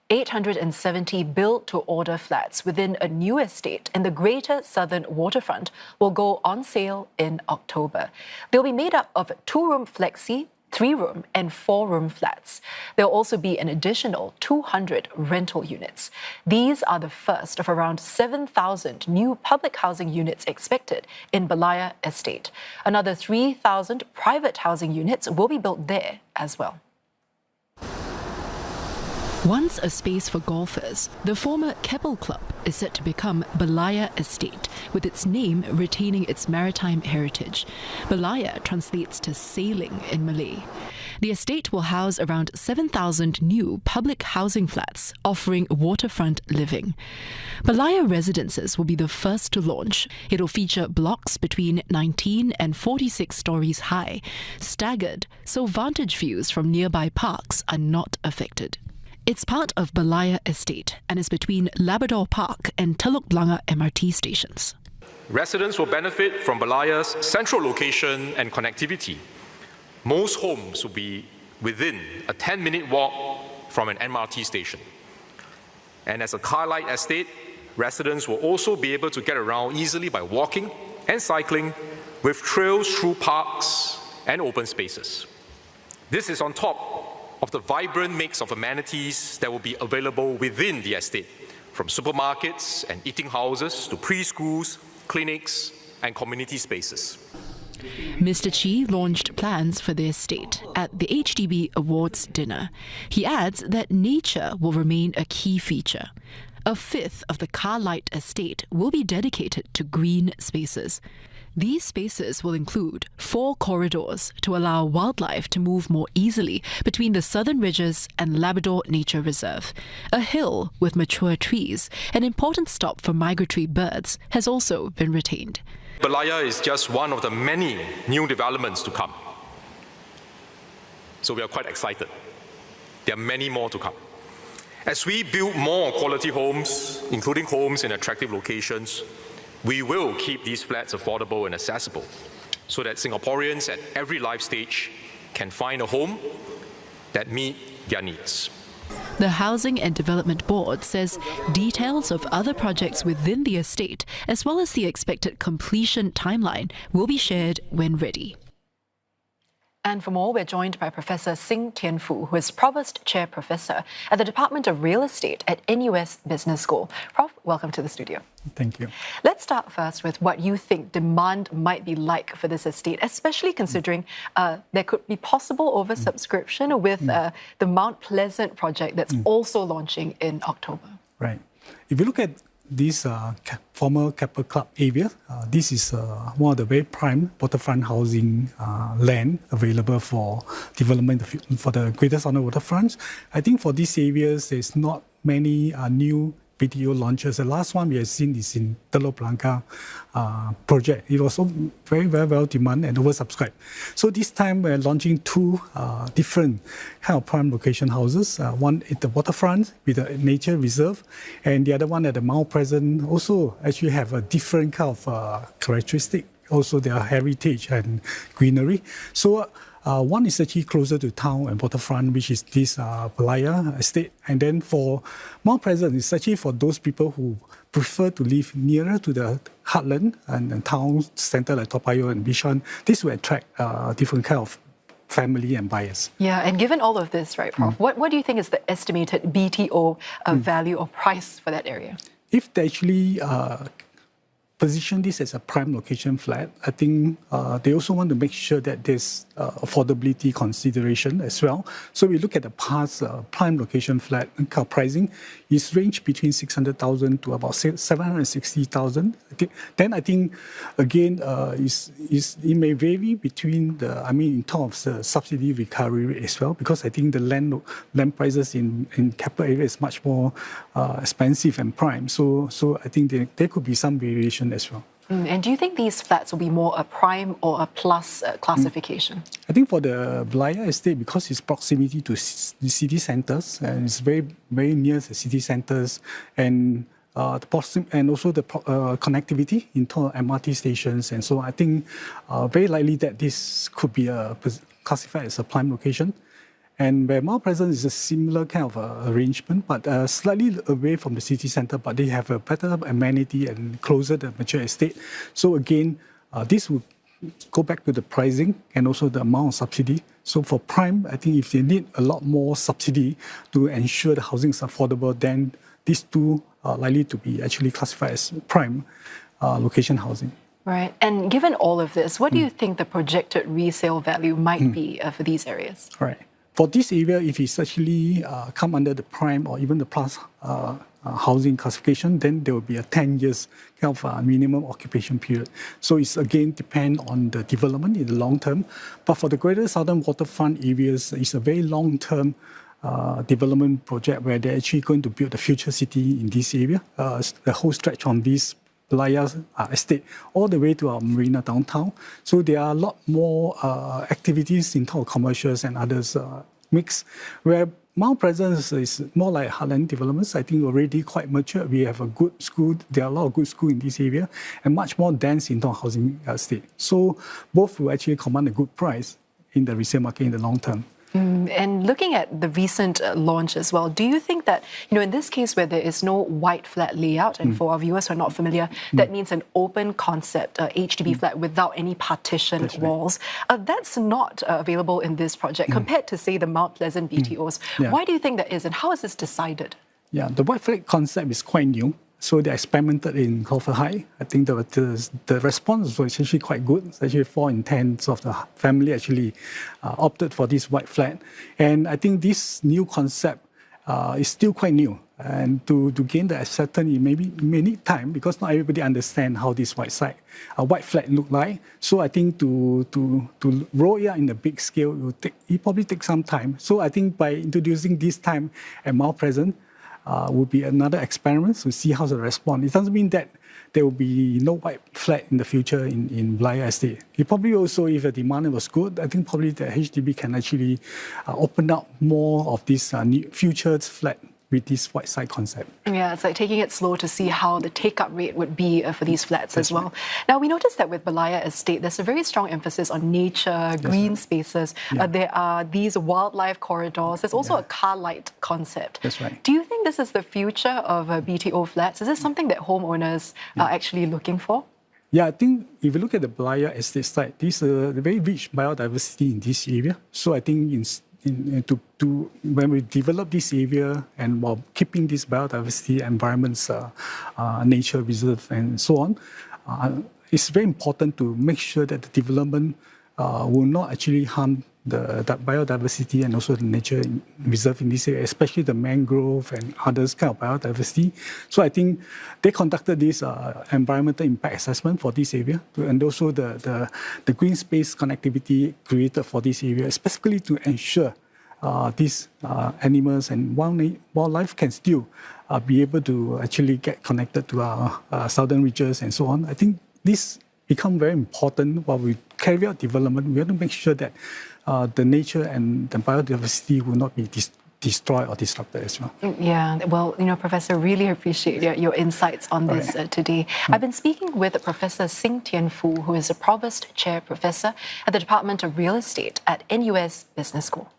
870 built-to-order flats within a new estate in the Greater Southern Waterfront will go on sale in October. They'll be made up of 2-room Flexi, 3-room and 4-room flats. There'll also be an additional 200 rental units. These are the first of around 7,000 new public housing units expected in Berlayar Estate. Another 3,000 private housing units will be built there as well. Once a space for golfers, the former Keppel Club is set to become Berlayar Estate, with its name retaining its maritime heritage. Berlayar translates to sailing in Malay. The estate will house around 7,000 new public housing flats offering waterfront living. Berlayar Residences will be the first to launch. It'll feature blocks between 19 and 46 stories high, staggered so vantage views from nearby parks are not affected. It's part of Berlayar Estate and is between Labrador Park and Telok Blangah MRT stations. Residents will benefit from Berlayar's central location and connectivity. Most homes will be within a 10-minute walk from an MRT station. And as a car-light estate, residents will also be able to get around easily by walking and cycling with trails through parks and open spaces. This is on top of the vibrant mix of amenities that will be available within the estate, from supermarkets and eating houses to preschools, clinics, and community spaces. Mr. Chi launched plans for the estate at the HDB Awards dinner. He adds that nature will remain a key feature. A fifth of the car-light estate will be dedicated to green spaces. These spaces will include 4 corridors to allow wildlife to move more easily between the southern ridges and Labrador Nature Reserve. A hill with mature trees, an important stop for migratory birds, has also been retained. Berlayar is just one of the many new developments to come. So we are quite excited. There are many more to come. As we build more quality homes, including homes in attractive locations, we will keep these flats affordable and accessible so that Singaporeans at every life stage can find a home that meets their needs. The Housing and Development Board says details of other projects within the estate, as well as the expected completion timeline, will be shared when ready. And for more, we're joined by Professor Sing Tian Fu, who is Provost Chair Professor at the Department of Real Estate at NUS Business School. Prof, welcome to the studio. Thank you. Let's start first with what you think demand might be like for this estate, especially considering there could be possible oversubscription with the Mount Pleasant project that's also launching in October. Right. If you look at this former Keppel Club area, this is one of the very prime waterfront housing land available for development for the Greater Southern Waterfront. I think for these areas, there's not many new BTO launches. The last one we have seen is in Telok Blangah project. It was very well demanded and oversubscribed. So this time we're launching 2 different kind of prime location houses. One at the waterfront with a nature reserve, and the other one at the Mount Pleasant also actually have a different kind of characteristic. Also, their heritage and greenery. So one is actually closer to town and waterfront, which is this Berlayar estate. And then for Mount Pleasant, it's actually for those people who prefer to live nearer to the heartland and town centre like Toa Payoh and Bishan. This will attract different kind of family and buyers. Yeah, and given all of this, right, Prof, what do you think is the estimated BTO value or price for that area? If they actually position this as a prime location flat, I think they also want to make sure that there's affordability consideration as well. So we look at the past prime location flat pricing is ranged between 600,000 to about 760,000. Then I think again it may vary between in terms of the subsidy recovery rate as well, because I think the land prices in Keppel area is much more expensive and prime. So I think there could be some variation as well. And do you think these flats will be more a prime or a plus classification? I think for the Berlayar estate, because its proximity to the city centres, and it's very near the city centres, and also the connectivity into MRT stations, and so I think very likely that this could be classified as a prime location. And where Mount Pleasant is a similar kind of arrangement, but slightly away from the city centre, but they have a better amenity and closer to the mature estate. So again, this will go back to the pricing and also the amount of subsidy. So for prime, I think if they need a lot more subsidy to ensure the housing is affordable, then these two are likely to be actually classified as prime location housing. Right. And given all of this, what do you think the projected resale value might be for these areas? Right. For this area, if it's actually come under the prime or even the plus housing classification, then there will be a 10 years kind of minimum occupation period. So it's again depend on the development in the long term. But for the Greater Southern Waterfront areas, it's a very long-term development project where they're actually going to build a future city in this area. The whole stretch on this Berlayar estate all the way to our marina downtown. So there are a lot more activities in terms of commercials and others mix. Where Mount Pleasant is more like heartland developments. I think already quite mature. We have a good school. There are a lot of good schools in this area and much more dense in terms of housing estate. So both will actually command a good price in the resale market in the long term. And looking at the recent launch as well, do you think that, in this case where there is no white flat layout, and for our viewers who are not familiar, that means an open concept HDB flat without any partition walls, that's not available in this project compared to, say, the Mount Pleasant BTOs. Why do you think that is, and how is this decided? Yeah, the white flat concept is quite new. So they experimented in Crawford High. I think the response was actually quite good. It's actually 4 in 10 of the family actually opted for this white flat. And I think this new concept is still quite new. And to gain the acceptance, it may need time because not everybody understands how this white flat look like. So I think to roll it out in a big scale, it probably take some time. So I think by introducing this time at Mount Pleasant, will be another experiment to see how the response. It doesn't mean that there will be no white flat in the future in Berlayar Estate. It probably also, if the demand was good, I think probably the HDB can actually open up more of this future flat with this white side concept. Yeah, it's like taking it slow to see how the take-up rate would be for these flats as well. Now, we noticed that with Berlayar Estate, there's a very strong emphasis on nature, green spaces. There are these wildlife corridors. There's also a car light concept. That's right. Do you think this is the future of BTO flats? Is this something that homeowners are actually looking for? Yeah, I think if you look at the Berlayar Estate site, there's a very rich biodiversity in this area. So I think when we develop this area and while keeping this biodiversity environments, nature reserve and so on, it's very important to make sure that the development will not actually harm the biodiversity and also the nature reserve in this area, especially the mangrove and others kind of biodiversity. So I think they conducted this environmental impact assessment for this area and also the green space connectivity created for this area, specifically to ensure these animals and wildlife can still be able to actually get connected to our southern reaches and so on. I think this becomes very important while we carry out development. We have to make sure that the nature and the biodiversity will not be destroyed or disrupted as well. Yeah, well, Professor, really appreciate your insights on this today. I've been speaking with Professor Sing Tian Foo, who is a Provost Chair Professor at the Department of Real Estate at NUS Business School.